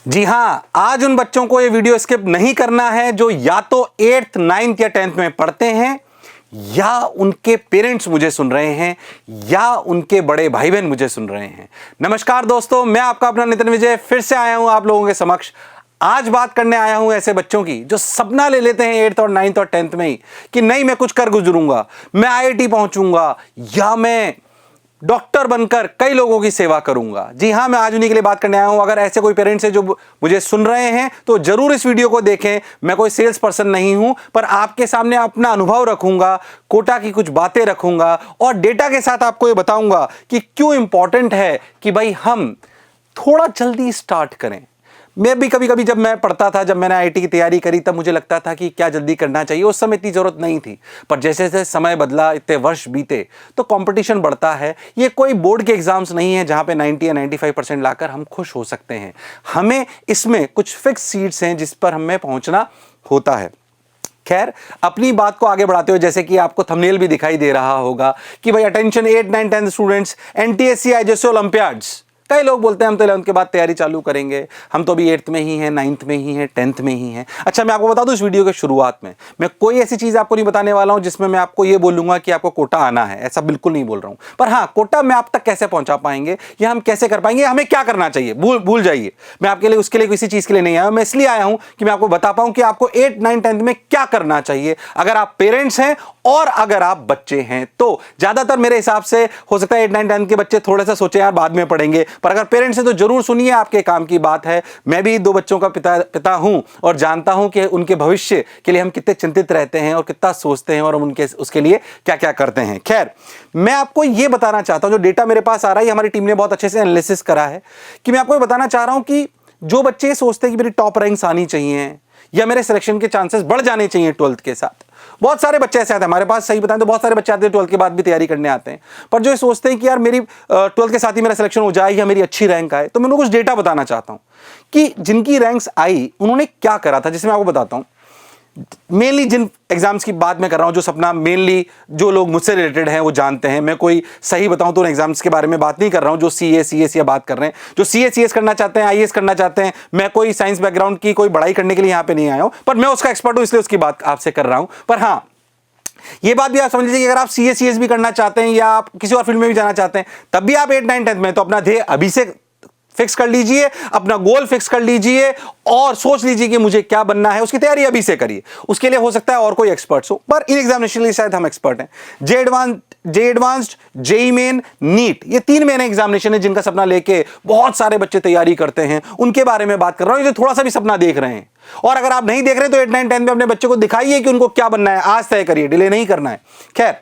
जी हां, आज उन बच्चों को ये वीडियो स्किप नहीं करना है जो या तो 8th 9th या 10th में पढ़ते हैं, या उनके पेरेंट्स मुझे सुन रहे हैं, या उनके बड़े भाई बहन मुझे सुन रहे हैं। नमस्कार दोस्तों, मैं आपका अपना नितिन विजय फिर से आया हूं आप लोगों के समक्ष। आज बात करने आया हूं ऐसे बच्चों की जो सपना ले लेते हैं 8th और 9th और 10th में ही कि नहीं, मैं कुछ कर गुजरूंगा, मैं IIT पहुंचूंगा, या मैं डॉक्टर बनकर कई लोगों की सेवा करूंगा। जी हां, मैं आज उन्हीं के लिए बात करने आया हूं। अगर ऐसे कोई पेरेंट्स हैं जो मुझे सुन रहे हैं तो जरूर इस वीडियो को देखें। मैं कोई सेल्स पर्सन नहीं हूं, पर आपके सामने अपना अनुभव रखूंगा, कोटा की कुछ बातें रखूंगा और डेटा के साथ आपको ये बताऊंगा कि क्यों इंपॉर्टेंट है कि भाई हम थोड़ा जल्दी स्टार्ट करें। मैं भी कभी कभी जब मैं पढ़ता था, जब मैंने IIT की तैयारी करी, तब मुझे लगता था कि क्या जल्दी करना चाहिए। उस समय इतनी जरूरत नहीं थी, पर जैसे जैसे समय बदला, इतने वर्ष बीते, तो कंपटीशन बढ़ता है। ये कोई बोर्ड के एग्जाम्स नहीं है जहां पे 90 या 95% लाकर हम खुश हो सकते हैं। हमें इसमें कुछ फिक्स सीट्स हैं जिस पर हमें पहुंचना होता है। खैर, अपनी बात को आगे बढ़ाते हुए, जैसे कि आपको थंबनेल भी दिखाई दे रहा होगा कि भाई attention 8, 9, 10 students, NTSC IJSO Olympiads. कई लोग बोलते हैं हम तो 11th के बाद तैयारी चालू करेंगे, हम तो अभी 8th में ही हैं, 9th में ही हैं, 10th में ही हैं। अच्छा, मैं आपको बता दूं, इस वीडियो के शुरुआत में मैं कोई ऐसी चीज आपको नहीं बताने वाला हूं जिसमें मैं आपको ये बोलूंगा कि आपको कोटा आना है। ऐसा बिल्कुल नहीं बोल रहा हूं। पर हाँ, कोटा में आप तक कैसे पहुंचा पाएंगे या हम कैसे कर पाएंगे, हमें क्या करना चाहिए, भूल जाइए। मैं आपके लिए उसके लिए किसी चीज के लिए नहीं आया। मैं इसलिए आया हूं कि मैं आपको बता पाऊं कि आपको 8, 9, 10th में क्या करना चाहिए, अगर आप पेरेंट्स हैं और अगर आप बच्चे हैं तो। ज्यादातर मेरे हिसाब से हो सकता है 8, 9, 10 के बच्चे थोड़ा सा सोचे यार बाद में पढ़ेंगे, पर अगर पेरेंट्स हैं तो जरूर सुनिए, आपके काम की बात है। मैं भी 2 बच्चों का पिता हूं और जानता हूं कि उनके भविष्य के लिए हम कितने चिंतित रहते हैं और कितना सोचते हैं और हम उनके उसके लिए क्या क्या करते हैं। खैर, मैं आपको यह बताना चाहता हूं, जो डेटा मेरे पास आ रहा है, हमारी टीम ने बहुत अच्छे से एनालिसिस करा है, कि मैं आपको बताना चाह रहा हूं कि जो बच्चे सोचते हैं कि मेरी टॉप रैंक्स आनी चाहिए या मेरे सिलेक्शन के चांसेस बढ़ जाने चाहिए 12th के साथ। बहुत सारे बच्चे ऐसे आते हैं हमारे पास, सही बताएं तो बहुत सारे बच्चे आते हैं 12th के बाद भी तैयारी करने आते हैं, पर जो सोचते हैं कि यार मेरी 12th के साथ ही मेरा सिलेक्शन हो जाए या मेरी अच्छी रैंक आए। तो मैं उनको कुछ डेटा बताना चाहता हूं कि जिनकी रैंक्स आई उन्होंने क्या करा था, जिसमें आपको बताता हूं। मेनली जिन एग्जाम्स की बात मैं कर रहा हूं, जो सपना मेनली जो लोग मुझसे रिलेटेड हैं वो जानते हैं। मैं कोई सही बताऊं तो उन एग्जाम्स के बारे में बात नहीं कर रहा हूं जो CA CS या बात कर रहे हैं। जो CA CS करना चाहते हैं, IAS करना चाहते हैं, मैं कोई साइंस बैकग्राउंड की कोई बड़ाई करने के लिए यहां पे नहीं आया हूं, पर मैं उसका एक्सपर्ट हूं इसलिए उसकी बात आपसे कर रहा हूं। पर हां, ये बात भी आप समझ लीजिए कि अगर आप CA CS भी करना चाहते हैं या आप किसी और फील्ड में भी जाना चाहते हैं, तब भी आप 8, 9, 10th में, तो अपना ध्येय अभी से फिक्स कर लीजिए, अपना गोल फिक्स कर लीजिए और सोच लीजिए कि मुझे क्या बनना है। उसकी तैयारी अभी से करिए। उसके लिए हो सकता है और कोई एक्सपर्ट्स हो, पर इन एग्जामिनेशन के लिए शायद हम एक्सपर्ट हैं। जे एडवांस्ड, JEE मेन, NEET, ये 3 मेन एग्जामिनेशन है जिनका सपना लेके बहुत सारे बच्चे तैयारी करते हैं। उनके बारे में बात कर रहा हूं जो थोड़ा सा भी सपना देख रहे हैं। और अगर आप नहीं देख रहे तो 8, 9, 10 में अपने बच्चे को दिखाइए कि उनको क्या बनना है, आज तय करिए, डिले नहीं करना है। खैर,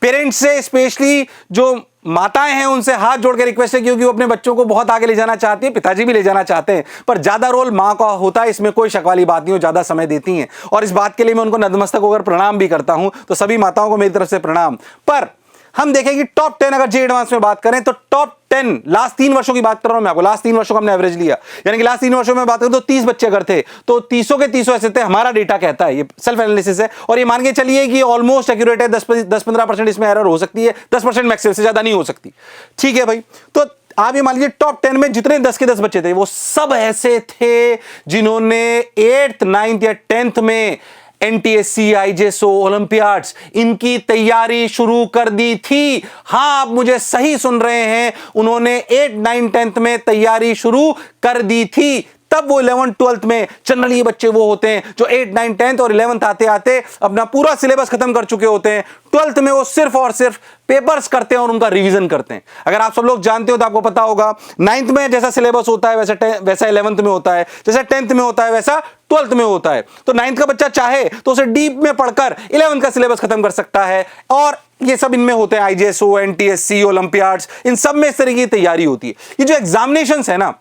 पेरेंट्स से स्पेशली जो माताएं हैं उनसे हाथ जोड़ के रिक्वेस्ट है, क्योंकि वो अपने बच्चों को बहुत आगे ले जाना चाहती है, पिताजी भी ले जाना चाहते हैं, पर ज्यादा रोल मां का होता है, इसमें कोई शक वाली बात नहीं हो, ज्यादा समय देती हैं। और इस बात के लिए मैं उनको नतमस्तक होकर प्रणाम भी करता हूं, तो सभी माताओं को मेरी तरफ से प्रणाम। पर हम देखेंगे टॉप 10, अगर जे एडवांस में बात करें तो टॉप 10 लास्ट 3 वर्षों की बात कर रहा हूं मैं आपको। लास्ट 3 वर्षों का हमने एवरेज लिया, यानी कि लास्ट 3 वर्षों में बात करें तो 30 बच्चे अगर थे तो 30 के 30 ऐसे थे। हमारा डेटा कहता है, ये सेल्फ एनालिसिस है, और ये मान के चलिए कि ऑलमोस्ट एक्यूरेट है। 10-15% इसमें एरर हो सकती है, 10% मैक्सिमम, से ज्यादा नहीं हो सकती। ठीक है भाई, तो आप ये मान लीजिए टॉप 10 में जितने 10 के 10 बच्चे थे वो सब ऐसे थे जिन्होंने 8th 9th या 10th में NTSC IJSO ओलंपियाड्स इनकी तैयारी शुरू कर दी थी। हां, आप मुझे सही सुन रहे हैं, उन्होंने 8, 9, 10th में तैयारी शुरू कर दी थी। तब वो 11th 12th में, जनरली ये बच्चे वो होते हैं जो 8, 9, 10th और 11th आते आते अपना पूरा सिलेबस खत्म कर चुके होते हैं। 12th में वो सिर्फ और सिर्फ पेपर्स करते हैं और उनका रिवीजन करते हैं। अगर आप सब लोग जानते हो तो आपको पता होगा, 9th में जैसा सिलेबस होता है वैसा 11th में होता है, जैसा 10th में होता है वैसा 12th में होता है। तो 9th का बच्चा चाहे तो उसे डीप में पढ़कर 11th का सिलेबस खत्म कर सकता है। और ये सब इनमें होते हैं, IJSO, NTSC ओलंपियाड्स, इन सब में इस तरह की तैयारी होती है। ये जो एग्जामिनेशंस है ना,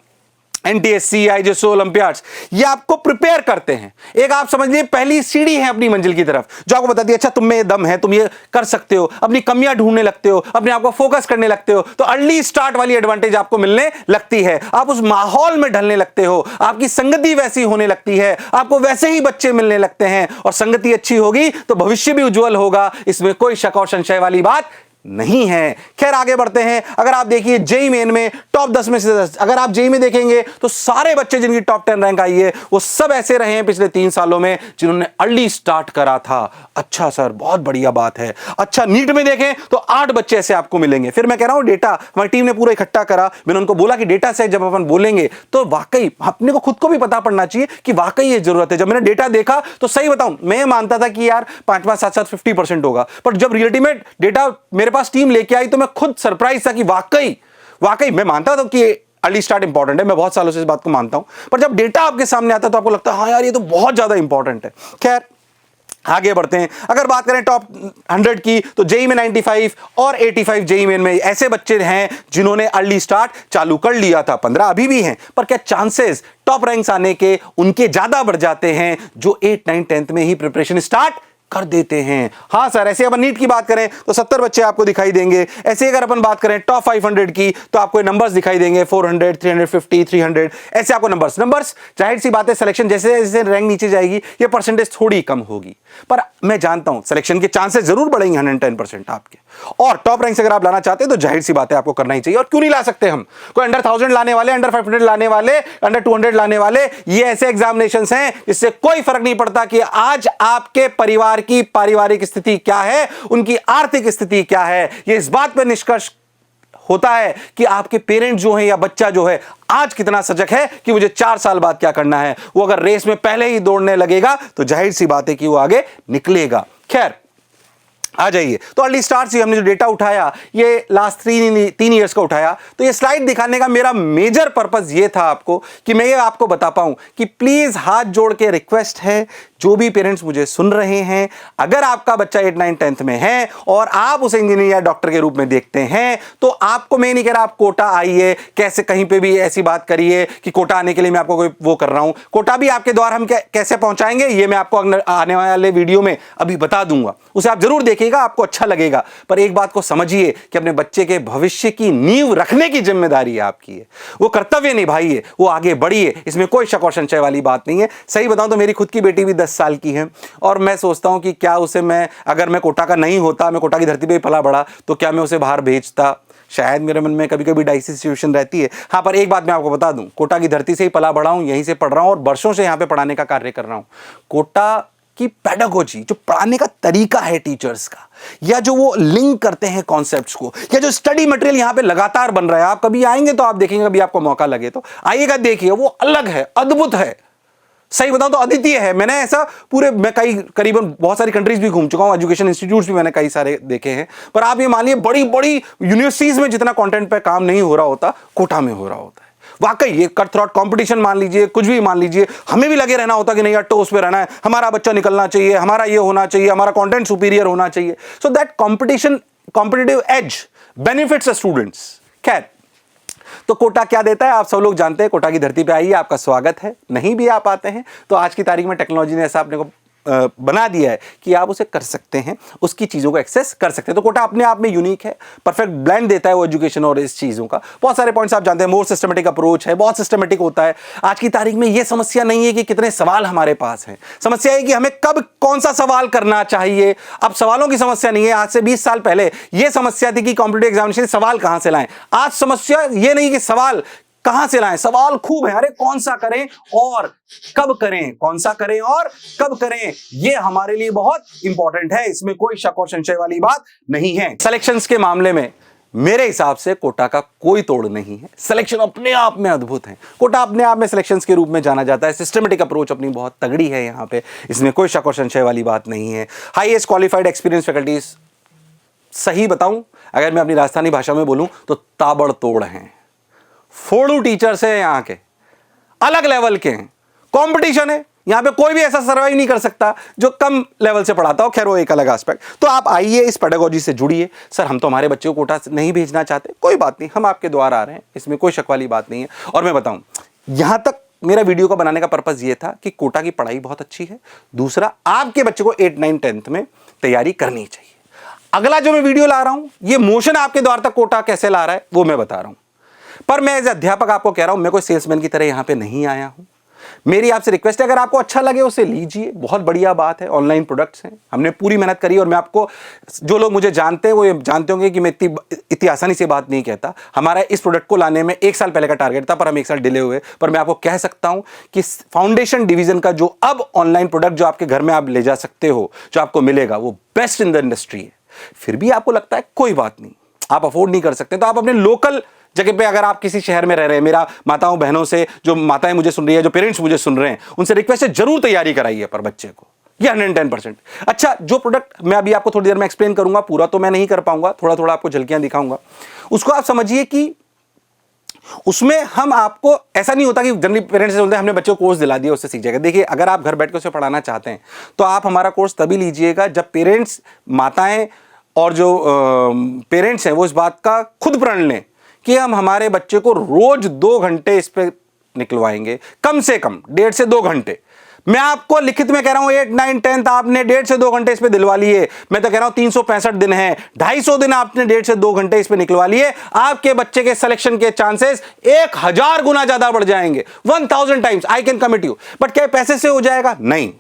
NTSC IJSO ओलंपियाड्स, ये आपको प्रिपेयर करते हैं। एक आप समझ लीजिए पहली सीढ़ी है अपनी मंजिल की तरफ, जो आपको बताती है अच्छा तुम में ये दम है, तुम ये कर सकते हो, अपनी कमियां ढूंढने लगते हो, अपने आप को फोकस करने लगते हो, तो अर्ली स्टार्ट वाली एडवांटेज आपको मिलने लगती है। आप उस माहौल में ढलने लगते हो, आपकी संगति वैसी होने लगती है, आपको वैसे ही बच्चे मिलने लगते हैं, और संगति अच्छी होगी तो भविष्य भी उज्जवल होगा, इसमें कोई शक और संशय वाली बात नहीं है। खैर आगे बढ़ते हैं। अगर आप देखिए जेईई मेन में टॉप 10 में से 10, अगर आप जेईई में देखेंगे तो सारे बच्चे जिनकी टॉप 10 रैंक आई है वो सब ऐसे रहे हैं पिछले 3 सालों में जिन्होंने अर्ली स्टार्ट करा था। अच्छा सर, बहुत बढ़िया बात है। अच्छा, नीट में देखें तो 8 बच्चे ऐसे आपको मिलेंगे। फिर मैं कह रहा हूं डेटा हमारी टीम ने पूरा इकट्ठा करा। मैंने उनको बोला कि डेटा से जब अपन बोलेंगे तो वाकई अपने को खुद को भी पता पड़ना चाहिए कि वाकई ये जरूरत है। जब मैंने डेटा देखा तो सही बताऊं, मैं मानता था कि यार 5-5, 7-7, 50% होगा, पर जब रियलिटी में डेटा मेरे पास टीम लेके आई तो मैं खुद सरप्राइज था कि वाकई मैं मानता था कि अर्ली स्टार्ट इंपॉर्टेंट है, मैं बहुत सालों से इस बात को मानता हूं, पर जब डेटा आपके सामने आता है तो आपको लगता है हाँ यार ये तो बहुत ज्यादा इंपॉर्टेंट है। खैर आगे बढ़ते हैं। अगर बात करें टॉप 100 की तो जेईई में 95 और 85 जेईई मेन में ऐसे बच्चे हैं जिन्होंने अर्ली स्टार्ट चालू कर लिया था। 15 अभी भी हैं, पर क्या चांसेस टॉप रैंक्स आने के उनके ज्यादा बढ़ जाते हैं जो 8, 9, 10th में ही प्रिपरेशन स्टार्ट कर देते हैं। हाँ सर, ऐसे अपन नीट की बात करें तो 70 बच्चे आपको दिखाई देंगे। ऐसे अगर अपन बात करें टॉप 500 की तो आपको नंबर्स दिखाई देंगे 400, 350, 300, ऐसे आपको नंबर्स। जाहिर सी बात है सिलेक्शन जैसे जैसे रैंक नीचे जाएगी ये परसेंटेज थोड़ी कम होगी, पर मैं जानता हूं सिलेक्शन के चांसेस जरूर बढ़ेंगे 110% आपके। और टॉप रैंक से अगर आप लाना चाहते हैं तो जाहिर सी बात है आपको करना ही चाहिए। और क्यों नहीं ला सकते हम? कोई अंडर 1000 लाने वाले, अंडर 500 लाने वाले, अंडर 200 लाने वाले, ये ऐसे एग्जामिनेशंस हैं जिससे कोई फर्क नहीं पड़ता कि आज आपके परिवार की पारिवारिक स्थिति क्या है, उनकी आर्थिक स्थिति क्या है। यह इस बात पर निष्कर्ष होता है कि आपके पेरेंट जो हैं या बच्चा जो है आज कितना सजग है कि मुझे 4 साल बाद क्या करना है। वो अगर रेस में पहले ही दौड़ने लगेगा तो जाहिर सी बात है कि वो आगे निकलेगा। खैर आ जाइए। तो अर्ली स्टार्ट से हमने जो डेटा उठाया ये लास्ट 3 ईयर्स का उठाया। तो ये स्लाइड दिखाने का मेरा मेजर पर्पस ये था आपको कि मैं ये आपको बता पाऊं कि प्लीज हाथ जोड़ के रिक्वेस्ट है, जो भी पेरेंट्स मुझे सुन रहे हैं, अगर आपका बच्चा 8, 9, 10th में है और आप उसे इंजीनियर या डॉक्टर के रूप में देखते हैं तो आपको, मैं नहीं कह रहा आप कोटा आइए, कैसे कहीं पे भी ऐसी बात करिए कि कोटा आने के लिए मैं आपको कोई वो कर रहा हूं। कोटा भी आपके द्वार हम कैसे पहुंचाएंगे ये मैं आपको आने वाले वीडियो में अभी बता दूंगा, उसे आप जरूर देखिएगा, आपको अच्छा लगेगा। पर एक बात को समझिए कि अपने बच्चे के भविष्य की नींव रखने की जिम्मेदारी आपकी है, वो कर्तव्य निभाइए, वो आगे बढ़िए, इसमें कोई शक और संशय वाली बात नहीं है। सही बताऊं तो मेरी खुद की बेटी भी 10 साल की है और मैं सोचता हूं कि क्या उसे मैं, अगर मैं कोटा का नहीं होता, मैं कोटा की धरती पे ही पला बड़ा, तो क्या मैं उसे बाहर भेजता? शायद मेरे मन में कभी कभी डाइसी सिचुएशन रहती है। हाँ, पर एक बात मैं आपको बता दूं, कोटा की धरती से ही पला बड़ा हूं, यहीं से पढ़ रहा हूं और वर्षों से यहां पे पढ़ाने का कार्य कर रहा हूं। कोटा की पेडागोजी, जो पढ़ाने का तरीका है टीचर्स का, या जो वो लिंक करते हैं कॉन्सेप्ट्स को, या जो स्टडी मटेरियल यहां पे लगातार बन रहा है, आप कभी आएंगे तो आप देखेंगे, कभी आपको मौका लगे तो आइएगा, देखिए, वो अलग है, अद्भुत है। सही बताऊं तो अद्वितीय है। मैंने ऐसा मैं करीबन बहुत सारी कंट्रीज भी घूम चुका हूं, एजुकेशन इंस्टीट्यूट्स भी मैंने कई सारे देखे हैं, पर आप ये मानिए बड़ी बड़ी यूनिवर्सिटीज में जितना कंटेंट पे काम नहीं हो रहा होता, कोटा में हो रहा होता है। वाकई ये कट थ्रोट कंपटीशन मान लीजिए, कुछ भी मान लीजिए, हमें भी लगे रहना होता कि नहीं यार टोस पे रहना है, हमारा बच्चा निकलना चाहिए, हमारा ये होना चाहिए, हमारा कंटेंट सुपीरियर होना चाहिए। So that competitive as benefits the students. खैर, तो कोटा क्या देता है आप सब लोग जानते हैं। कोटा की धरती पे आइए, आपका स्वागत है। नहीं भी आप आते हैं तो आज की तारीख में टेक्नोलॉजी ने ऐसा अपने को बना दिया है कि आप उसे कर सकते हैं, उसकी चीज़ों को एक्सेस कर सकते हैं। तो कोटा अपने आप में यूनिक है, परफेक्ट ब्लेंड देता है वो एजुकेशन और इस चीज़ों का। बहुत सारे पॉइंट्स आप जानते हैं, मोर सिस्टमेटिक अप्रोच है, बहुत सिस्टमेटिक होता है। आज की तारीख में ये समस्या नहीं है कि कितने सवाल हमारे पास हैं, समस्या है कि हमें कब कौन सा सवाल करना चाहिए। अब सवालों की समस्या नहीं है। आज से 20 साल पहले यह समस्या थी कि कॉम्पिटिटिव एग्जामिनेशन सवाल कहां से लाएं। आज समस्या यह नहीं कि सवाल कहां से लाएं, सवाल खूब है। अरे कौन सा करें और कब करें, कौन सा करें और कब करें, यह हमारे लिए बहुत इंपॉर्टेंट है। इसमें कोई शक और संशय वाली बात नहीं है। सिलेक्शंस के मामले में मेरे हिसाब से कोटा का कोई तोड़ नहीं है। सिलेक्शन अपने आप में अद्भुत है। कोटा अपने आप में सिलेक्शंस के रूप में जाना जाता है। सिस्टमेटिक अप्रोच अपनी बहुत तगड़ी है यहां पे, इसमें कोई शक और संशय वाली बात नहीं है। हाईएस्ट क्वालिफाइड एक्सपीरियंस फैकल्टीज, सही बताऊं अगर मैं अपनी राजस्थानी भाषा में बोलूं तो ताबड़तोड़ हैं। फोड़ू टीचर्स है यहाँ के, अलग लेवल के हैं। कंपटीशन है यहाँ पे, कोई भी ऐसा सर्वाइव नहीं कर सकता जो कम लेवल से पढ़ाता हो। खैर वो एक अलग एस्पेक्ट। तो आप आइए, इस पेडागोजी से जुड़िए। सर हम तो हमारे बच्चे को कोटा नहीं भेजना चाहते, कोई बात नहीं, हम आपके द्वार आ रहे हैं, इसमें कोई शक वाली बात नहीं है। और मैं बताऊं, यहां तक मेरा वीडियो को बनाने का पर्पस ये था कि कोटा की पढ़ाई बहुत अच्छी है। दूसरा, आपके बच्चे को 8, 9, 10th में तैयारी करनी चाहिए। अगला जो मैं वीडियो ला रहा हूं, ये मोशन आपके द्वार तक कोटा कैसे ला रहा है वो मैं बता रहा हूं। पर मैं एज अध्यापक आपको कह रहा हूं, मैं कोई सेल्समैन की तरह यहां पे नहीं आया हूं। मेरी आपसे रिक्वेस्ट है, अगर आपको अच्छा लगे उसे लीजिए, बहुत बढ़िया बात है, ऑनलाइन प्रोडक्ट्स हैं, हमने पूरी मेहनत करी। और मैं आपको, जो लोग मुझे जानते हैं वो ये जानते होंगे कि मैं इतनी आसानी से बात नहीं कहता। हमारा इस प्रोडक्ट को लाने में 1 साल पहले का टारगेट था, पर हम 1 साल डिले हुए। पर मैं आपको कह सकता हूं कि फाउंडेशन डिवीजन का जो अब ऑनलाइन प्रोडक्ट जो आपके घर में आप ले जा सकते हो, जो आपको मिलेगा, वो बेस्ट इन द इंडस्ट्री है। फिर भी आपको लगता है कोई बात नहीं, आप अफोर्ड नहीं कर सकते, तो आप अपने लोकल जगह पे, अगर आप किसी शहर में रह रहे हैं, मेरा माताओं बहनों से, जो माताएं मुझे सुन रही है, जो पेरेंट्स मुझे सुन रहे हैं, उनसे रिक्वेस्ट है जरूर तैयारी कराइए पर बच्चे को, ये 110%। अच्छा, जो प्रोडक्ट मैं अभी आपको थोड़ी देर में एक्सप्लेन करूंगा, पूरा तो मैं नहीं कर पाऊंगा, थोड़ा थोड़ा आपको झलकियां दिखाऊंगा, उसको आप समझिए कि उसमें हम आपको, ऐसा नहीं होता कि जनरली पेरेंट्स से बोलते हैं हमने बच्चे को कोर्स दिला दिया उससे सीख जाएगा। देखिए, अगर आप घर बैठ के उसे पढ़ाना चाहते हैं तो आप हमारा कोर्स तभी लीजिएगा जब पेरेंट्स, माताएं और जो पेरेंट्स हैं वो इस बात का खुद प्रण लें कि हम हमारे बच्चे को रोज 2 घंटे इस पे निकलवाएंगे, कम से कम 1.5 से 2 घंटे। मैं आपको लिखित में कह रहा हूं 8, 9, 10 आपने 1.5 से 2 घंटे इस पे दिलवा लिए। मैं तो कह रहा हूं 365 दिन है, 250 दिन आपने 1.5 से 2 घंटे इस पे निकलवा लिए, आपके बच्चे के सिलेक्शन के चांसेस 1000 गुना ज्यादा बढ़ जाएंगे। 1000 times I can commit you. But क्या पैसे से हो जाएगा? नहीं,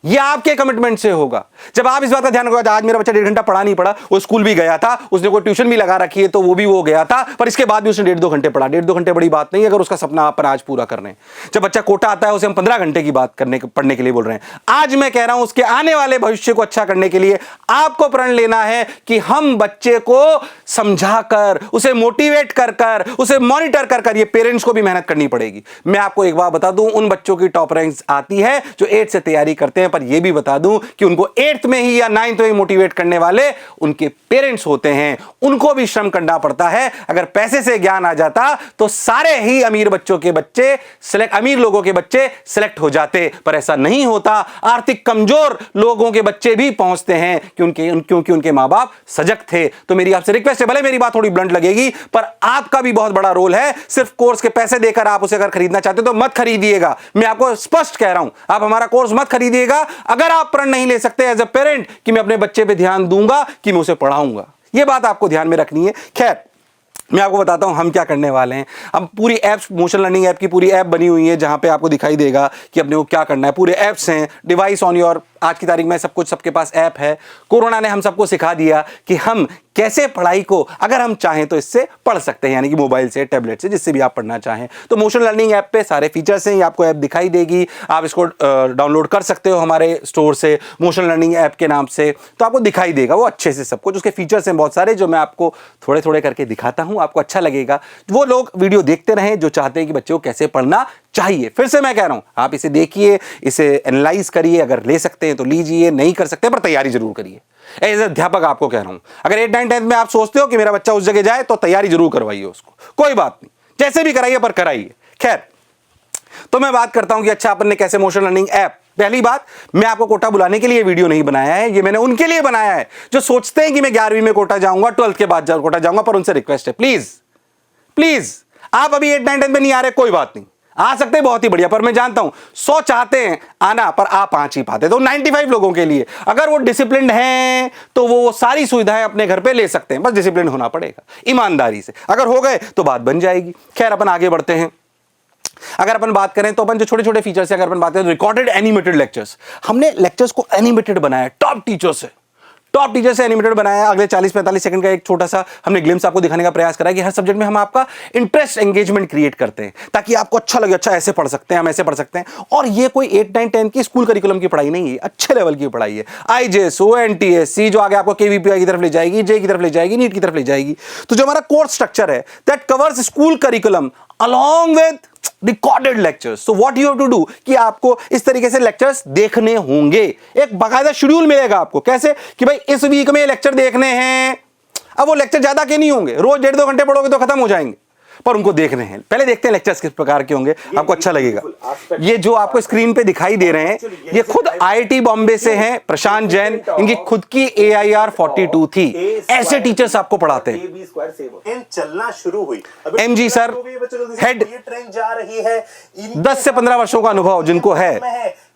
ये आपके कमिटमेंट से होगा। जब आप इस बात का ध्यान रखोगे, आज मेरा बच्चा 1.5 घंटा पढ़ा नहीं पड़ा, वो स्कूल भी गया था, उसने कोई ट्यूशन भी लगा रखी है तो वो भी वो गया था, पर इसके बाद भी उसने 1.5-2 घंटे पढ़ा। 1.5-2 घंटे बड़ी बात नहीं, अगर उसका सपना आप आज पूरा कर रहे हैं। जब बच्चा कोटा आता है उसे हम 15 घंटे की बात पढ़ने के लिए बोल रहे हैं। आज मैं कह रहा हूं उसके आने वाले भविष्य को अच्छा करने के लिए आपको प्रण लेना है कि हम बच्चे को समझाकर, उसे मोटिवेट कर, उसे मॉनिटर कर, ये पेरेंट्स को भी मेहनत करनी पड़ेगी। मैं आपको एक बात बता दूं, उन बच्चों की टॉप रैंक्स आती है जो 8 से तैयारी करते हैं, पर यह भी बता दूं कि उनको 8th में ही या 9th में ही मोटिवेट करने वाले उनके पेरेंट्स होते हैं। उनको भी श्रम करना पड़ता है। अगर पैसे से ज्ञान आ जाता तो सारे ही अमीर बच्चों के बच्चे अमीर लोगों के बच्चे सिलेक्ट हो जाते, पर ऐसा नहीं होता। आर्थिक कमजोर लोगों के बच्चे भी पहुंचते हैं क्योंकि उनके मां बाप सजग थे। तो मेरी आपसे रिक्वेस्ट है, भले मेरी बात थोड़ी ब्लंट लगेगी, पर आपका भी बहुत बड़ा रोल है। सिर्फ कोर्स के पैसे देकर आप उसे अगर खरीदना चाहते हो तो मत खरीदिएगा। मैं आपको स्पष्ट कह रहा हूं, आप हमारा कोर्स मत खरीदिएगा अगर आप प्रण नहीं ले सकते एज अ पेरेंट कि मैं अपने बच्चे पे ध्यान दूंगा, कि मैं उसे पढ़ाऊंगा। यह बात आपको ध्यान में रखनी है। खैर, मैं आपको बताता हूं हम क्या करने वाले हैं। हम पूरी ऐप्स, मोशन लर्निंग ऐप की पूरी ऐप बनी हुई है जहां पे आपको दिखाई देगा कि अपने को क्या करना है। पूरे ऐप्स हैं, डिवाइस ऑन योर, आज की तारीख में सब कुछ सबके पास ऐप है। कोरोना ने हम सबको सिखा दिया कि हम कैसे पढ़ाई को, अगर हम चाहें तो इससे पढ़ सकते हैं, यानी कि मोबाइल से, टैबलेट से, जिससे भी आप पढ़ना चाहें। तो मोशन लर्निंग ऐप पे सारे फीचर्स हैं, ये आपको ऐप दिखाई देगी। आप इसको डाउनलोड कर सकते हो हमारे स्टोर से, मोशन लर्निंग ऐप के नाम से। तो आपको दिखाई देगा वो अच्छे से सब कुछ। उसके फीचर्स हैं बहुत सारे जो मैं आपको थोड़े थोड़े करके दिखाता हूं, आपको अच्छा लगेगा। वो लोग वीडियो देखते रहें जो चाहते हैं कि बच्चे को कैसे पढ़ना चाहिए। फिर से मैं कह रहा हूं, आप इसे देखिए, इसे एनालाइज करिए, अगर ले सकते हैं तो लीजिए, नहीं कर सकते पर तैयारी जरूर करिए। एज अध्यापक आपको कह रहा हूं, अगर 8, 9, 10 में आप सोचते हो कि मेरा बच्चा उस जगह जाए तो तैयारी जरूर करवाइए उसको, कोई बात नहीं, जैसे भी कराइए पर कराइए। खैर, तो मैं बात करता हूं कि अच्छा अपन ने कैसे मोशन लर्निंग ऐप। पहली बात, मैं आपको कोटा बुलाने के लिए वीडियो नहीं बनाया है, ये मैंने उनके लिए बनाया है जो सोचते हैं कि मैं 11वीं में कोटा जाऊंगा, 12th के बाद कोटा जाऊंगा। पर उनसे रिक्वेस्ट है, प्लीज आप अभी 8, 9, 10 में नहीं आ रहे, कोई बात नहीं, आ सकते हैं, बहुत ही बढ़िया। पर मैं जानता हूं 100 चाहते हैं आना पर आ 5 ही पाते। तो 95 लोगों के लिए, अगर वो डिसिप्लिन्ड हैं तो वो सारी सुविधाएं अपने घर पे ले सकते हैं, बस डिसिप्लिन होना पड़ेगा ईमानदारी से। अगर हो गए तो बात बन जाएगी। खैर, अपन आगे बढ़ते हैं। अगर अपन बात करें तो अपन जो छोटे छोटे फीचर्स है, अगर अपन बात करें तो रिकॉर्डेड एनिमेटेड लेक्चर्स, हमने लेक्चर्स को एनिमेटेड बनाया, टॉप टीचर से एनिमेटेड बनाया। अगले 40-45 सेकंड का एक छोटा सा हमने ग्लिम्स आपको दिखाने का प्रयास करा कि हर सब्जेक्ट में हम आपका इंटरेस्ट, एंगेजमेंट क्रिएट करते हैं ताकि आपको अच्छा लगे, अच्छा ऐसे पढ़ सकते हैं, हम ऐसे पढ़ सकते हैं। और ये कोई 8, 9, 10 की स्कूल करिकुलम की पढ़ाई नहीं है, अच्छे लेवल की पढ़ाई है। IJS, ONTSC जो आगे आपको KVPI की तरफ ले जाएगी, जे की तरफ ले जाएगी, नीट की तरफ ले जाएगी। तो जो हमारा कोर्स स्ट्रक्चर है, that covers school curriculum along with recorded lectures. So what you have to do कि आपको इस तरीके से लेक्चर्स देखने होंगे, एक बाकायदा शेड्यूल मिलेगा आपको। कैसे कि भाई इस वीक में लेक्चर देखने हैं। अब वो लेक्चर ज्यादा के नहीं होंगे, रोज 1.5-2 घंटे पढ़ोगे तो खत्म हो जाएंगे, पर उनको देखने हैं। पहले देखते हैं लेक्चर्स किस प्रकार के होंगे, आपको अच्छा लगेगा। ये जो आपको स्क्रीन पे दिखाई दे रहे हैं, ये खुद IIT बॉम्बे से हैं, प्रशांत जैन, इनकी खुद की AIR 42 थी। ऐसे टीचर्स आपको पढ़ाते हैं। चलना शुरू हुई, MG सर, हेड, ट्रेन जा रही है। 10 से 15 वर्षों का अनुभव जिनको है,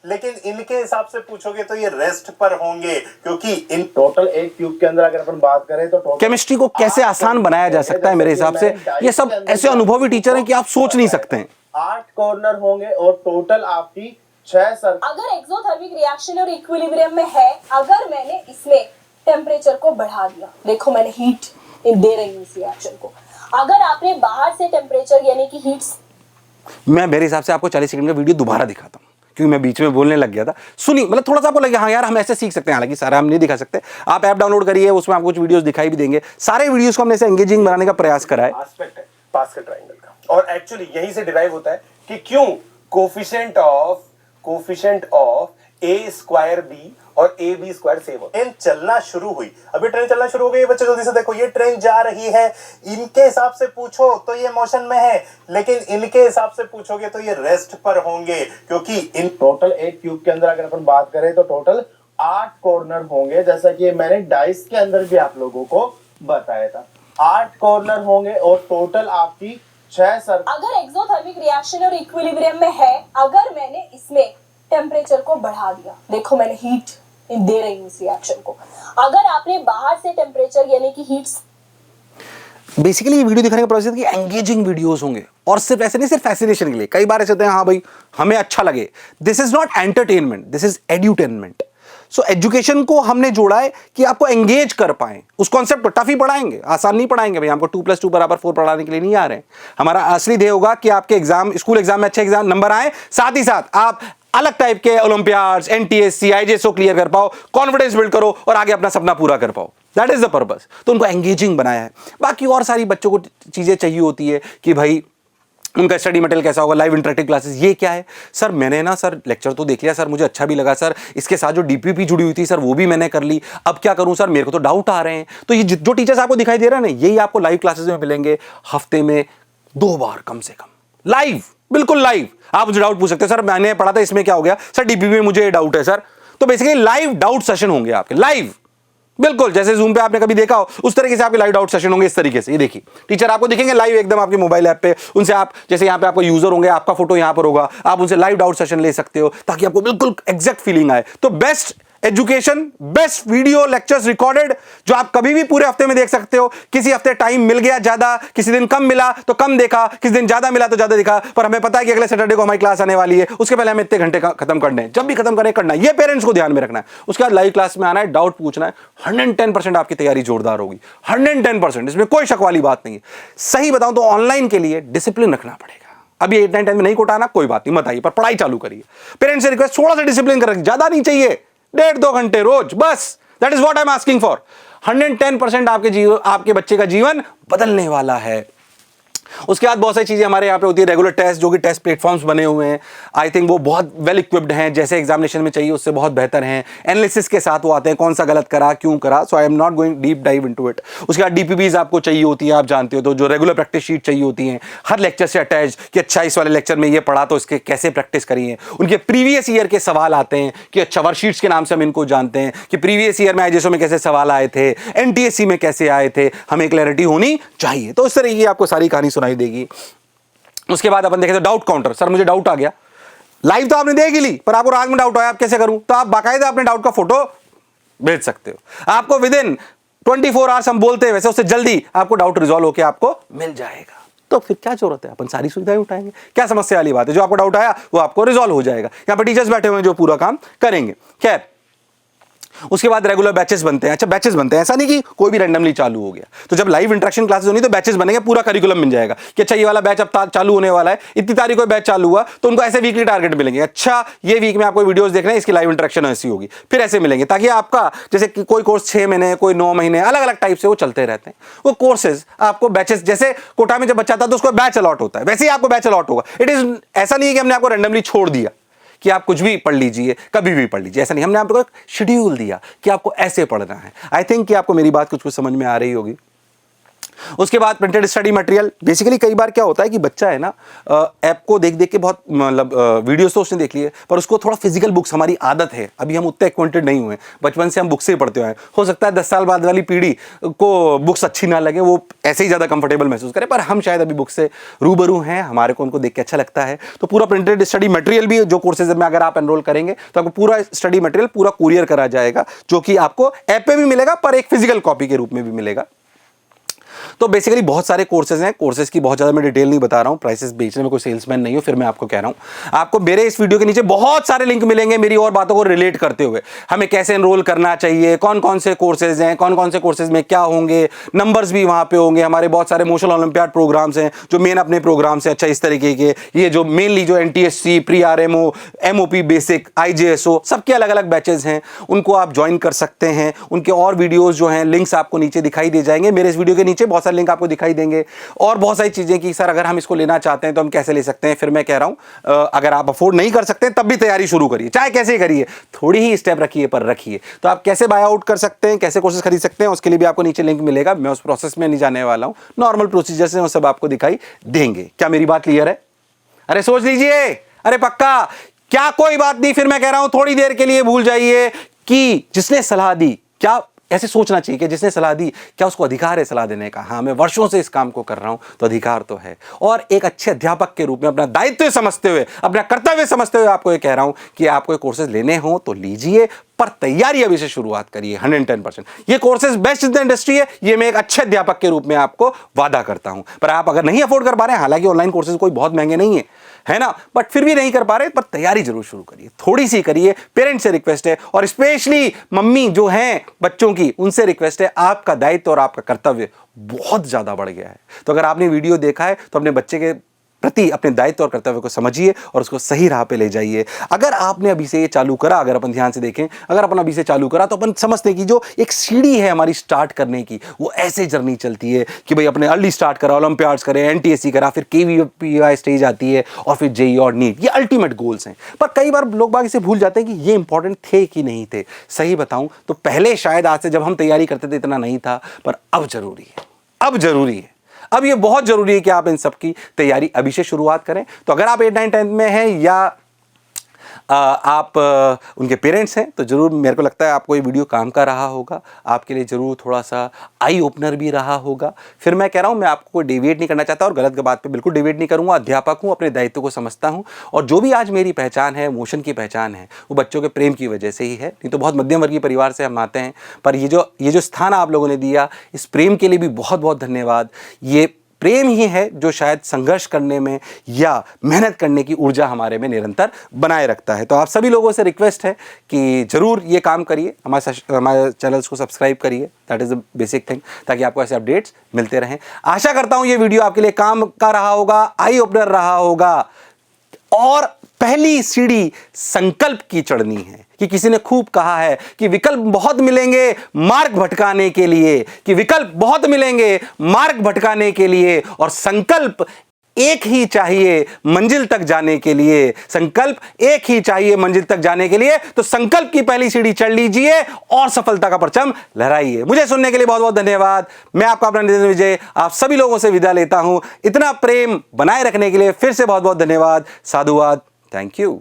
लेकिन इनके हिसाब से पूछोगे तो ये रेस्ट पर होंगे, क्योंकि इन टोटल एक क्यूब के अंदर अगर अपन बात करें तो टोटल केमिस्ट्री को कैसे आसान बनाया जा सकता है मेरे हिसाब से, ये सब ऐसे अनुभवी टीचर हैं कि आप सोच नहीं सकते हैं। 8 कॉर्नर होंगे और टोटल आपकी 6 सर्कल। अगर एक्सोथर्मिक रिएक्शन और इक्विलिब्रियम में है, अगर मैंने इसमें टेम्परेचर को बढ़ा दिया, देखो मैंने हीट दे रही हूँ इस रिएक्शन को, अगर आपने बाहर से टेम्परेचर यानी कि हीट, मैं मेरे हिसाब से आपको 40 सेकंड का वीडियो दोबारा दिखाता हूं क्योंकि मैं बीच में बोलने लग गया था। सुनी मतलब थोड़ा सा आपको लगे हाँ यार हम ऐसे सीख सकते हैं, हालांकि सारा हम नहीं दिखा सकते। आप ऐप डाउनलोड करिए, उसमें आपको कुछ वीडियोस दिखाई भी देंगे। सारे वीडियोस को हमने ऐसे एंगेजिंग बनाने का प्रयास करा है। एस्पेक्ट है पास का ट्रायंगल का, और एक्चुअली यहीं से डिराइव होता है कि क्यों coefficient of a square b और ए बी स्क्वायर सेम होता है। ट्रेन चलना शुरू हुई, अभी ट्रेन चलना शुरू हो गई है बच्चे, जल्दी से देखो, ये ट्रेन जा रही है। इनके हिसाब से पूछो तो ये मोशन में है, लेकिन इनके हिसाब से पूछोगे तो ये रेस्ट पर होंगे, क्योंकि इन टोटल एक क्यूब के अंदर अगर अपन बात करें तो टोटल 8 कॉर्नर होंगे, जैसा कि मैंने डाइस के अंदर भी आप लोगों को बताया था। 8 कॉर्नर होंगे और टोटल आपकी 6 सर्कल। अगर एक्सोथर्मिक रिएक्शन और इक्विलिब्रियम में है, अगर मैंने इसमें टेम्परेचर को बढ़ा दिया, देखो मैंने हीट दे रही हूँ इस रिएक्शन को, अगर आपने बाहर से टेम्परेचर यानी कि हीट, बेसिकली ये वीडियो दिखाने का प्रोसेस की एंगेजिंग वीडियोस होंगे और सिर्फ ऐसे नहीं, सिर्फ फैसिनेशन के लिए। कई बार ऐसे होते हैं हाँ भाई हमें अच्छा लगे, this is not entertainment, this is edutainment. So education को हमने जोड़ा है कि आपको एंगेज कर पाए उस कॉन्सेप्ट को। टफ ही पढ़ाएंगे, आसान नहीं पढ़ाएंगे भाई, हमको 2+2 = 4 पढ़ाने के लिए नहीं आ रहे हैं। हमारा असली ध्येय होगा कि आपके एग्जाम, स्कूल एग्जाम में अच्छे एग्जाम नंबर आए, साथ ही साथ आप अलग टाइप के ओलंपियाड्स, एनटीएससी, आईजेएसओ क्लियर कर पाओ, कॉन्फिडेंस बिल्ड करो और आगे अपना सपना पूरा कर पाओ। That is the purpose. तो उनको एंगेजिंग बनाया है। बाकी और सारी बच्चों को चीजें चाहिए होती है कि भाई उनका स्टडी मटेरियल कैसा होगा, लाइव इंटरेक्टिव क्लासेस। ये क्या है सर, मैंने ना सर लेक्चर तो देख लिया सर, मुझे अच्छा भी लगा सर, इसके साथ जो डीपीपी जुड़ी हुई थी सर वो भी मैंने कर ली, अब क्या करूं सर, मेरे को तो डाउट आ रहे हैं। तो ये जो टीचर्स आपको दिखाई दे रहे हैं ना, यही आपको लाइव क्लासेस में मिलेंगे, हफ्ते में 2 बार कम से कम लाइव, बिल्कुल लाइव। आप मुझे डाउट पूछ सकते हैं, सर मैंने पढ़ा था इसमें क्या हो गया, सर डीपीपी में मुझे डाउट है सर। तो बेसिकली लाइव डाउट सेशन होंगे आपके, लाइव, बिल्कुल जैसे जूम पे आपने कभी देखा हो उस तरीके से आपके लाइव डाउट सेशन होंगे। इस तरीके से ये देखिए टीचर आपको दिखेंगे लाइव एकदम आपके मोबाइल ऐप पे, उनसे आप जैसे यहाँ पे आपको यूजर होंगे, आपका फोटो यहाँ पर होगा, आप उनसे लाइव डाउट सेशन ले सकते हो ताकि आपको बिल्कुल एग्जैक्ट फीलिंग आए। तो best education, best video lectures recorded जो आप कभी भी पूरे हफ्ते में देख सकते हो। किसी हफ्ते टाइम मिल गया ज्यादा, किसी दिन कम मिला तो कम देखा, किसी दिन ज्यादा मिला तो ज्यादा देखा, पर हमें पता है कि अगले सैटरडे को हमारी क्लास आने वाली है, उसके पहले हमें इतने घंटे खत्म करने हैं। जब भी खत्म करें करना है, ये पेरेंट्स को ध्यान में रखना है। उसके बाद लाइव क्लास में आना है, डाउट पूछना है, 110% आपकी तैयारी जोरदार होगी, 110%, इसमें कोई शक वाली बात नहीं है। सही बताऊं तो ऑनलाइन के लिए डिसिप्लिन रखना पड़ेगा। अभी 8, 9, 10 में नहीं कोटाना कोई बात नहीं, मत आइए, पर पढ़ाई चालू करिए। पेरेंट्स से रिक्वेस्ट थोड़ा सा डिसिप्लिन कर, ज्यादा नहीं चाहिए, 1.5-2 घंटे रोज बस। That is what I am asking for. 110% आपके बच्चे का जीवन बदलने वाला है। उसके बाद बहुत सारी चीजें हमारे यहाँ पे होती है, रेगुलर टेस्ट, जो कि टेस्ट प्लेटफॉर्म्स बने हुए हैं। आई थिंक वो बहुत वेल इक्विप्ड हैं, जैसे एग्जामिनेशन में चाहिए उससे बहुत बेहतर हैं। एनालिसिस के साथ वो आते हैं, कौन सा गलत करा, क्यों करा। So I am not going deep dive into it. उसके बाद डीपीपीज आपको चाहिए होती है, आप जानते हो, तो जो रेगुलर प्रैक्टिस शीट चाहिए होती हैं हर लेक्चर से अटैच, कि अच्छा इस वाले लेक्चर में ये पढ़ा तो इसके कैसे प्रैक्टिस करी है। उनके प्रीवियस ईयर के सवाल आते हैं कि अच्छा वर्कशीट्स के नाम से हम इनको जानते हैं कि प्रीवियस ईयर में आईजेएसओ में कैसे सवाल आए थे, एनटीएससी में कैसे आए थे, हमें क्लैरिटी होनी चाहिए। तो इस तरह की आपको सारी कहानी सुनाई देगी। उसके बाद अपन देखें तो डाउट काउंटर। सर मुझे डाउट आ गया, लाइव तो आपने देख ही ली, पर आपको रात में डाउट आया, आप कैसे करूं? तो आप बाकायदा अपने डाउट का फोटो भेज सकते हो। आपको विद इन 24 आवर्स, हम बोलते हैं वैसे, उससे जल्दी आपको डाउट रिजॉल्व होकर आपको मिल जाएगा। तो फिर क्या जरूरत है, अपन सारी सुविधाएं उठाएंगे। क्या समस्या वाली बात है, जो आपको डाउट आया वो आपको रिजॉल्व हो जाएगा। यहाँ पर टीचर्स बैठे हुए हैं जो पूरा काम करेंगे। खैर उसके बाद रेगुलर बैचेस बनते हैं। अच्छा बैचेस बनते हैं, ऐसा नहीं कि कोई भी रैंडमली चालू हो गया। तो जब लाइव इंटरेक्शन क्लासेस होनी तो बैचेस बनेंगे, पूरा करिकुलम मिल जाएगा कि अच्छा ये वाला बैच अब चालू होने वाला है, इतनी तारीख को बैच चालू हुआ, तो उनको ऐसे वीकली टारगेट मिलेंगे। अच्छा ये वीक में आपको वीडियोस देख रहे हैं, इसकी लाइव इंटरेक्शन ऐसी होगी, फिर ऐसे मिलेंगे, ताकि आपका जैसे कोई कोर्स 6 महीने, कोई 9 महीने, अलग अलग टाइप से वो चलते रहते हैं। वो कोर्सेज आपको बैचेस, जैसे कोटा में जब बच्चा आता है तो उसको बैच अलॉट होता है, वैसे ही आपको बैच अलॉट होगा। इट इज ऐसा नहीं है कि हमने आपको रैंडमली छोड़ दिया कि आप कुछ भी पढ़ लीजिए, कभी भी पढ़ लीजिए, ऐसा नहीं। हमने आपको एक शेड्यूल दिया कि आपको ऐसे पढ़ना है। आई थिंक कि आपको मेरी बात कुछ समझ में आ रही होगी। उसके बाद प्रिंटेड स्टडी मटेरियल। बेसिकली कई बार क्या होता है कि बच्चा है ना ऐप को देख देख के बहुत मतलब वीडियोस तो उसने देख लिए, पर उसको थोड़ा फिजिकल बुक्स, हमारी आदत है, अभी हम उतने एक्वेंटेड नहीं हुए, बचपन से हम बुक्स से ही पढ़ते हुए हैं। हो सकता है 10 साल बाद वाली पीढ़ी को बुक्स अच्छी ना लगे, वो ऐसे ही ज़्यादा कंफर्टेबल महसूस करे, पर हम शायद अभी बुक्स से रूबरू हैं, हमारे को उनको देख के अच्छा लगता है। तो पूरा प्रिंटेड स्टडी मटेरियल भी जो कोर्सेज में अगर आप एनरोल करेंगे तो आपको पूरा स्टडी मटेरियल पूरा कुरियर करा जाएगा, जो कि आपको ऐप पे भी मिलेगा पर एक फिजिकल कॉपी के रूप में भी मिलेगा। तो बेसिकली बहुत सारे कोर्सेज हैं, कोर्सेज की बहुत ज़्यादा मैं डिटेल नहीं बता रहा हूँ, प्राइसेस बेचने में कोई सेल्समैन नहीं हूँ, फिर मैं आपको कह रहा हूँ। आपको मेरे इस वीडियो के नीचे बहुत सारे लिंक मिलेंगे मेरी और बातों को रिलेट करते हुए, हमें कैसे एनरोल करना चाहिए, कौन कौन से कोर्सेज हैं, कौन कौन से कोर्सेज में क्या होंगे, नंबर्स भी वहाँ पे होंगे। हमारे बहुत सारे मोशन ओलंपियाड प्रोग्राम्स हैं जो मेन अपने प्रोग्राम्स हैं, अच्छा इस तरीके के, ये जो मेनली जो NTSC, pre RMO, MOP basic, IJSO सबके अलग अलग बैचेज हैं, उनको आप ज्वाइन कर सकते हैं। उनके और वीडियोज़ जो हैं लिंक्स आपको नीचे दिखाई दे जाएंगे, मेरे इस वीडियो के नीचे बहुत सारे लिंक आपको दिखाई देंगे। और बहुत सारी चीजें कि सर अगर हम इसको लेना चाहते हैं तो हम कैसे ले सकते हैं। फिर मैं कह रहा हूं अगर आप अफोर्ड नहीं कर सकते तब भी तैयारी शुरू करिए, चाहे कैसे करिए, थोड़ी ही स्टेप रखिए पर रखिए। तो आप कैसे बाय आउट कर सकते हैं, कैसे कोर्सेज खरीद सकते हैं, उसके लिए भी आपको नीचे लिंक मिलेगा। मैं उस प्रोसेस में नहीं जाने वाला हूं, नॉर्मल प्रोसीजर से वो सब आपको दिखाई देंगे। क्या मेरी बात क्लियर है? अरे सोच लीजिए, अरे पक्का, क्या कोई बात नहीं। फिर मैं कह रहा हूं थोड़ी देर के लिए भूल जाइए कि जिसने सलाह दी, क्या ऐसे सोचना चाहिए कि जिसने सलाह दी क्या उसको अधिकार है सलाह देने का? हाँ, मैं वर्षों से इस काम को कर रहा हूं तो अधिकार तो है। और एक अच्छे अध्यापक के रूप में अपना दायित्व समझते हुए, अपना कर्तव्य समझते हुए आपको ये कह रहा हूं कि आपको ये कोर्सेज लेने हो तो लीजिए, पर तैयारी अभी से शुरुआत करिए 110%। ये courses best in the industry है, ये मैं एक अच्छे अध्यापक के रूप में आपको वादा करता हूं। पर आप अगर नहीं अफोर्ड कर पा रहे हैं, हालांकि ऑनलाइन कोर्सेज कोई बहुत महंगे नहीं है ना, बट फिर भी नहीं कर पा रहे, पर तैयारी जरूर शुरू करिए, थोड़ी सी करिए। पेरेंट्स से रिक्वेस्ट है, और स्पेशली मम्मी जो हैं बच्चों की, उनसे रिक्वेस्ट है, आपका दायित्व और आपका कर्तव्य बहुत ज्यादा बढ़ गया है। तो अगर आपने वीडियो देखा है तो अपने बच्चे के प्रति अपने दायित्व और कर्तव्य को समझिए और उसको सही राह पे ले जाइए। अगर आपने अभी से ये चालू करा, अगर अपन ध्यान से देखें, अगर अपन अभी से चालू करा तो अपन समझते हैं कि जो एक सीढ़ी है हमारी स्टार्ट करने की, वो ऐसे जर्नी चलती है कि भाई अपने अर्ली स्टार्ट करा, ओलंपियाड्स करें, NTSC करा, फिर KVPY स्टेज आती है और फिर JEE और नीट, ये अल्टीमेट गोल्स हैं। पर कई बार लोग बाग इसे भूल जाते हैं कि ये इंपॉर्टेंट थे कि नहीं थे। सही बताऊं तो पहले शायद आज से जब हम तैयारी करते थे इतना नहीं था, पर अब जरूरी है, अब जरूरी है, अब ये बहुत जरूरी है कि आप इन सब की तैयारी अभी से शुरुआत करें। तो अगर आप 8, 9, 10 में हैं या आप उनके पेरेंट्स हैं तो जरूर मेरे को लगता है आपको ये वीडियो काम का रहा होगा, आपके लिए जरूर थोड़ा सा आई ओपनर भी रहा होगा। फिर मैं कह रहा हूँ, मैं आपको कोई डेविएट नहीं करना चाहता और गलत बात पे बिल्कुल डेविएट नहीं करूँगा। अध्यापक हूँ, अपने दायित्व को समझता हूँ, और जो भी आज मेरी पहचान है, मोशन की पहचान है, वो बच्चों के प्रेम की वजह से ही है। नहीं तो बहुत मध्यम वर्गीय परिवार से हम आते हैं, पर ये जो स्थान आप लोगों ने दिया, इस प्रेम के लिए भी बहुत बहुत धन्यवाद। ये प्रेम ही है जो शायद संघर्ष करने में या मेहनत करने की ऊर्जा हमारे में निरंतर बनाए रखता है। तो आप सभी लोगों से रिक्वेस्ट है कि जरूर ये काम करिए, हमारे चैनल्स को सब्सक्राइब करिए, that is the basic thing, ताकि आपको ऐसे अपडेट्स मिलते रहें। आशा करता हूँ ये वीडियो आपके लिए काम का रहा होगा, आई ओपनर रहा होगा। और पहली सीढ़ी संकल्प की चढ़नी है, कि किसी ने खूब कहा है कि विकल्प बहुत मिलेंगे मार्ग भटकाने के लिए, कि विकल्प बहुत मिलेंगे मार्ग भटकाने के लिए, और संकल्प एक ही चाहिए मंजिल तक जाने के लिए। संकल्प एक ही चाहिए मंजिल तक जाने के लिए। तो संकल्प की पहली सीढ़ी चढ़ लीजिए और सफलता का परचम लहराइए। मुझे सुनने के लिए बहुत बहुत धन्यवाद। मैं आपका अपना नितिन विजय आप सभी लोगों से विदा लेता हूं। इतना प्रेम बनाए रखने के लिए फिर से बहुत बहुत धन्यवाद। साधुवाद। Thank you.